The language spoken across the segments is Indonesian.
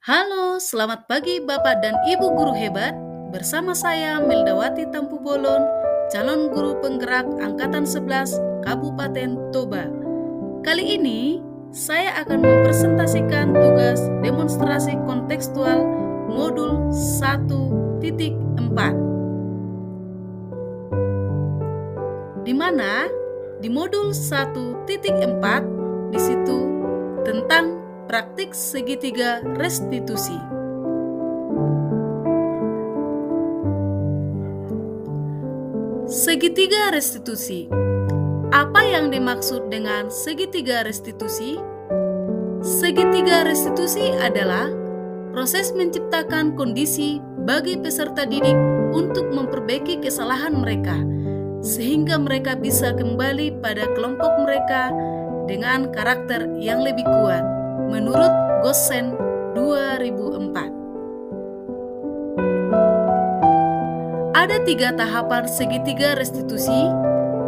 Halo, selamat pagi Bapak dan Ibu guru hebat. Bersama saya Meldawati Tampu Bolon, calon guru penggerak angkatan 11 Kabupaten Toba. Kali ini saya akan mempresentasikan tugas demonstrasi kontekstual modul 1.4. Di mana di modul 1.4 di situ tentang praktik segitiga restitusi. Segitiga restitusi. Apa yang dimaksud dengan segitiga restitusi? Segitiga restitusi adalah proses menciptakan kondisi bagi peserta didik untuk memperbaiki kesalahan mereka, sehingga mereka bisa kembali pada kelompok mereka dengan karakter yang lebih kuat, menurut Gosen 2004. Ada 3 tahapan segitiga restitusi.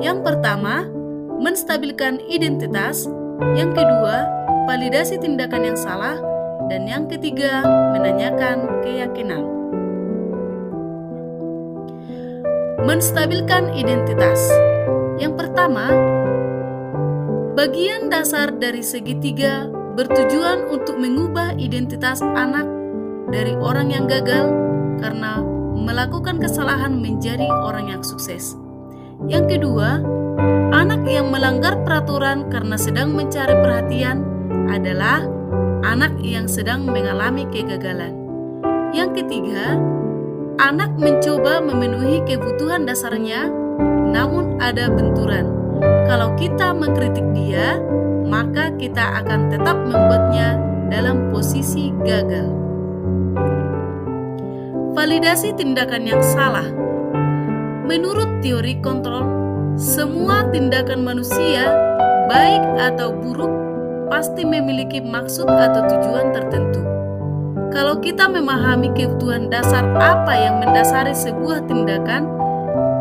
Yang pertama, menstabilkan identitas. Yang kedua, validasi tindakan yang salah. Dan yang ketiga, menanyakan keyakinan. Menstabilkan identitas. Yang pertama, bagian dasar dari segitiga bertujuan untuk mengubah identitas anak dari orang yang gagal karena melakukan kesalahan menjadi orang yang sukses. Yang kedua, anak yang melanggar peraturan karena sedang mencari perhatian adalah anak yang sedang mengalami kegagalan. Yang ketiga, anak mencoba memenuhi kebutuhan dasarnya, namun ada benturan. Kalau kita mengkritik dia, maka kita akan tetap membuatnya dalam posisi gagal. Validasi tindakan yang salah. Menurut teori kontrol, semua tindakan manusia, baik atau buruk, pasti memiliki maksud atau tujuan tertentu. Kalau kita memahami kebutuhan dasar apa yang mendasari sebuah tindakan,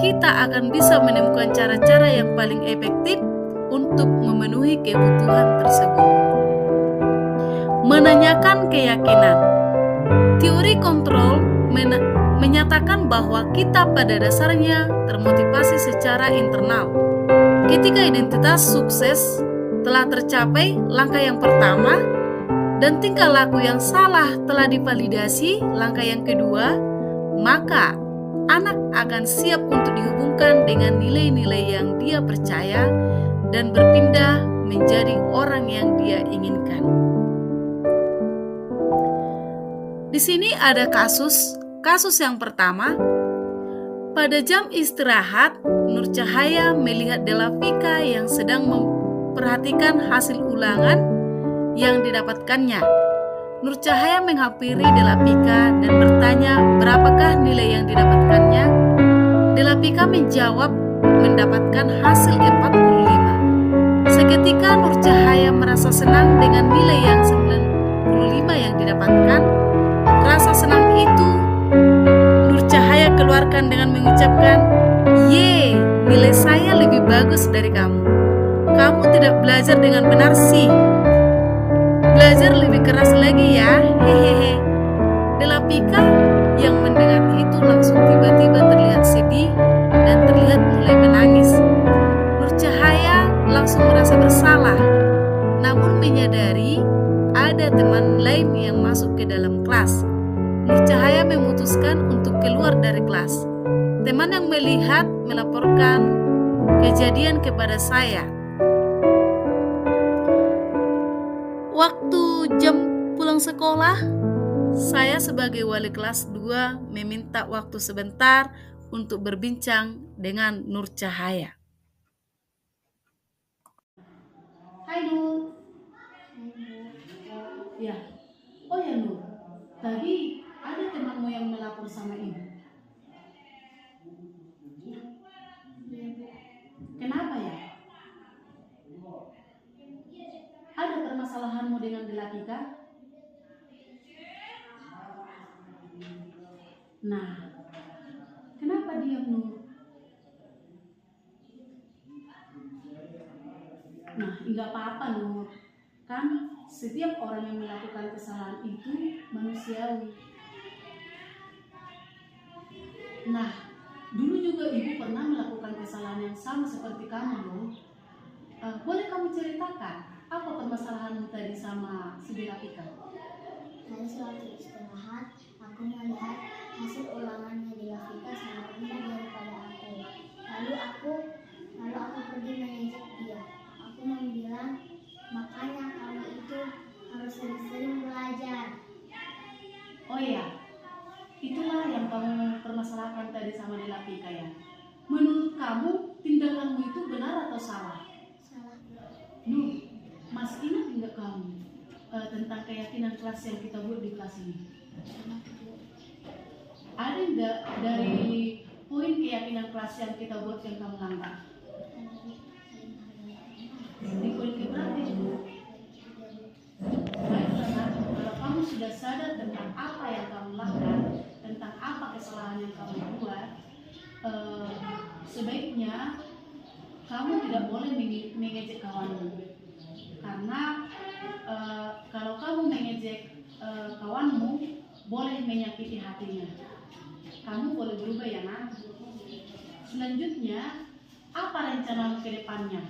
kita akan bisa menemukan cara-cara yang paling efektif untuk memenuhi kebutuhan tersebut. Menanyakan keyakinan. Teori kontrol menyatakan bahwa kita pada dasarnya termotivasi secara internal. Ketika identitas sukses telah tercapai langkah yang pertama dan tingkah laku yang salah telah divalidasi langkah yang kedua, maka anak akan siap untuk dihubungkan dengan nilai-nilai yang dia percaya dan berpindah menjadi orang yang dia inginkan. Di sini ada kasus yang pertama. Pada jam istirahat, Nur Cahaya melihat Delavika yang sedang memperhatikan hasil ulangan yang didapatkannya. Nur Cahaya menghampiri Delavika dan bertanya berapakah nilai yang didapatkannya. Delavika menjawab mendapatkan hasil 45. Seketika Nur Cahaya merasa senang dengan nilai yang 95 yang didapatkan. Rasa senang itu Nur Cahaya keluarkan dengan mengucapkan, "Ye, nilai saya lebih bagus dari kamu. Kamu tidak belajar dengan benar sih. Belajar lebih keras lagi ya, hehehe." Delavika yang mendengar itu langsung tiba-tiba terlihat sedih dan terlihat mulai menangis. Nur Cahaya langsung merasa bersalah, namun menyadari ada teman lain yang masuk ke dalam kelas. Nur Cahaya memutuskan untuk keluar dari kelas. Teman yang melihat melaporkan kejadian kepada saya. Waktu jam pulang sekolah, saya sebagai wali kelas 2 meminta waktu sebentar untuk berbincang dengan Nur Cahaya. Hai Nur. Ya. Oh ya Nur, tadi ada temanmu yang melapor sama ibu. Kenapa ya? Ada permasalahanmu dengan Delavika? Nah, kenapa diam Nur? Nah, enggak apa-apa Nur. Kan setiap orang yang melakukan kesalahan itu manusiawi. Nah, dulu juga ibu pernah melakukan kesalahan yang sama seperti kamu loh. Boleh kamu ceritakan apa permasalahanmu tadi sama si Delafika? Tadi suatu istirahat, aku melihat hasil ulangannya Delafika sangat rendah daripada aku. Lalu aku pergi mengejek dia. Aku bilang, makanya kamu itu harus sering-sering belajar. Oh iya, itulah yang kamu permasalahkan tadi sama Delafika ya. Menurut kamu tindakanmu itu benar atau salah? Salah. Nuh, masih ingat enggak kamu tentang keyakinan kelas yang kita buat di kelas ini? Ada enggak dari poin keyakinan kelas yang kita buat yang kamu langgar? Di poin keberapa itu? Baiklah, kalau kamu sudah sadar tentang apa yang kamu lakukan, tentang apa kesalahan yang kamu buat, sebaiknya kamu tidak boleh mengejek kawanmu. Karena kalau kamu mengejek kawanmu, boleh menyakiti hatinya. Kamu boleh berubah ya nak. Selanjutnya, apa rencanamu ke depannya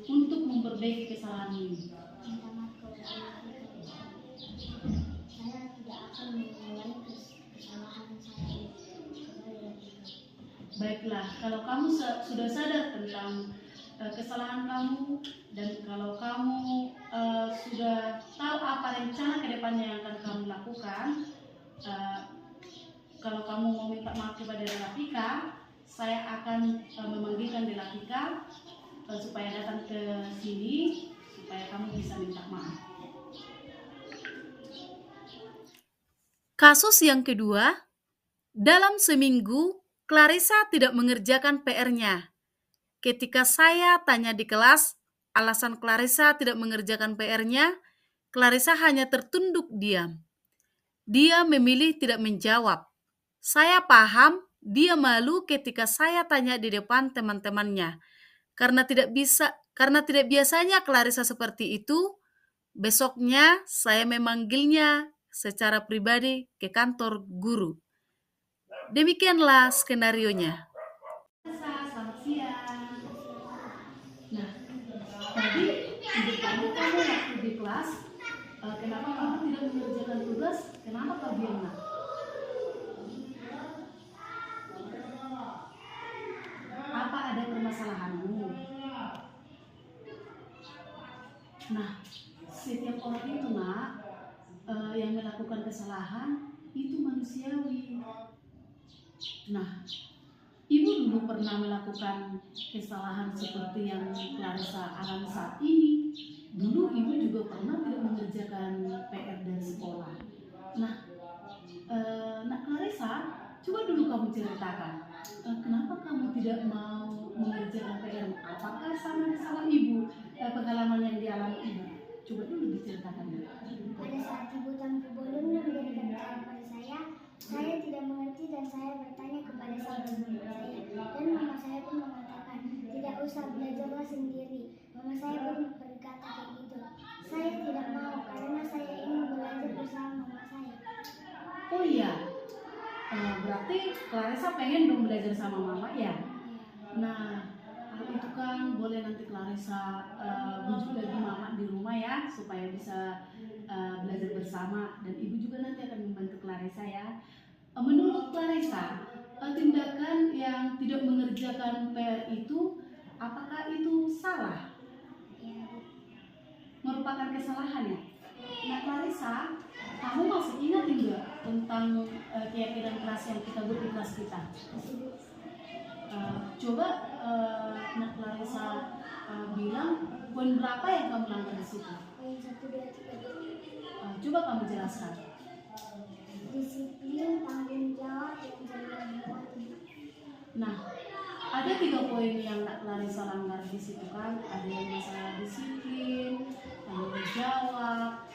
untuk memperbaiki kesalahan ini? Minta maaf kepada Delafika. Saya tidak akan mengulangi kesalahan saya kepada Delafika. Baiklah, kalau kamu sudah sadar tentang kesalahan kamu dan kalau kamu sudah tahu apa rencana ke depannya yang akan kamu lakukan, kalau kamu mau minta maaf kepada Delafika, saya akan memanggilkan Delafika supaya datang ke sini supaya kamu bisa minta maaf. Kasus yang kedua, dalam seminggu Clarissa tidak mengerjakan PR-nya. Ketika saya tanya di kelas, alasan Clarissa tidak mengerjakan PR-nya, Clarissa hanya tertunduk diam. Dia memilih tidak menjawab. Saya paham dia malu ketika saya tanya di depan teman-temannya. Karena tidak biasanya Clarissa seperti itu, besoknya saya memanggilnya secara pribadi ke kantor guru. Demikianlah skenarionya. Selamat siang. Nah, tadi ibu kamu waktu di kelas, kenapa kamu tidak mengerjakan tugas? Kenapa kau diam nak? Apa ada permasalahanmu? Nah, setiap orang itu nak yang melakukan kesalahan itu manusiawi. Nah, ibu dulu pernah melakukan kesalahan seperti yang Clarissa alami saat ini. Dulu ibu juga pernah tidak mengerjakan PR dari sekolah. Nah, Nak Clarissa, coba dulu kamu ceritakan, kenapa kamu tidak mau mengerjakan PR? Apakah sama ibu pengalaman yang dialami ibu? Coba dulu diceritakan dulu. Pada saat ibu tanpa boleh memberikan cara pada saya tidak mengerti dan saya bertanya kepada sahabat guru saya. Dan mama saya pun mengatakan, tidak usah belajarlah sendiri. Mama saya pun berkata kayak gitu. Saya tidak mau karena saya ingin belajar bersama mama saya. Oh iya, berarti Clarissa pengen dong belajar sama mama ya? Nah, itu kan boleh nanti Clarissa bujuk lagi mama di rumah ya, supaya bisa belajar bersama, dan ibu juga nanti akan membantu Clarissa ya. Menurut Clarissa, tindakan yang tidak mengerjakan PR itu, apakah itu salah? Merupakan kesalahan ya? Nah Clarissa, kamu masih ingat enggak tentang keyakinan kelas yang kita buat di kelas kita? Coba Nak Clarissa bilang poin berapa yang kamu langgar di situ? Poin 1, 2, 3. Coba kamu jelaskan. Disiplin, tanggung jawab, dan jalan waktu. Nah, ada 3 poin yang Nak Clarissa langgar di situ kan? Ada yang masalah disiplin, tanggung jawab,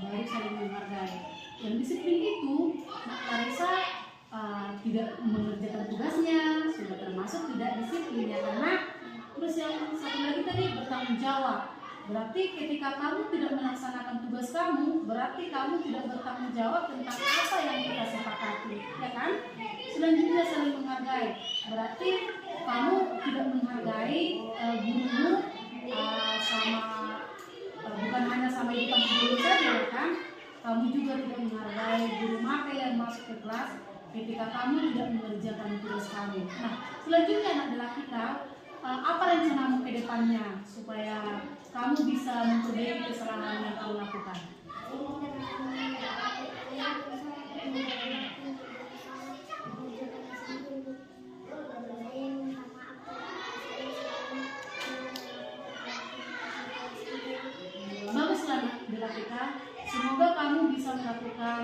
baru saling menghargai. Yang disiplin itu Nak Clarissa tidak mengerjakan tugasnya, sudah termasuk tidak disiplin ya karena. Terus yang satu lagi tadi bertanggung jawab. Berarti ketika kamu tidak melaksanakan tugas kamu, berarti kamu tidak bertanggung jawab tentang apa yang kita sepakati, ya kan? Selanjutnya saling menghargai. Berarti kamu tidak menghargai gurumu sama bukan hanya sama di tempat guru saja, ya kan? Kamu juga tidak menghargai guru mata yang masuk ke kelas ketika kamu tidak mengerjakan tugas kamu. Nah, selanjutnya adalah kita apa rencanamu ke depannya supaya kamu bisa memperbaiki kesalahan yang kamu lakukan. Baguslah adalah kita. Semoga kamu bisa melakukan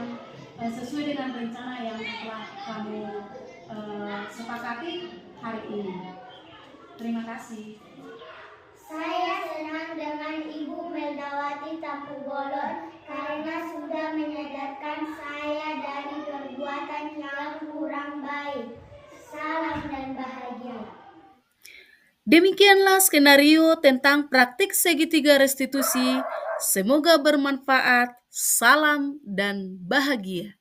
sesuai dengan rencana yang telah kamu sepakati hari ini. Terima kasih. Saya senang dengan Ibu Meldawati Tampu Bolon karena sudah menyadarkan saya dari perbuatan yang kurang baik. Salam dan bahagia. Demikianlah skenario tentang praktik segitiga restitusi. Semoga bermanfaat. Salam dan bahagia.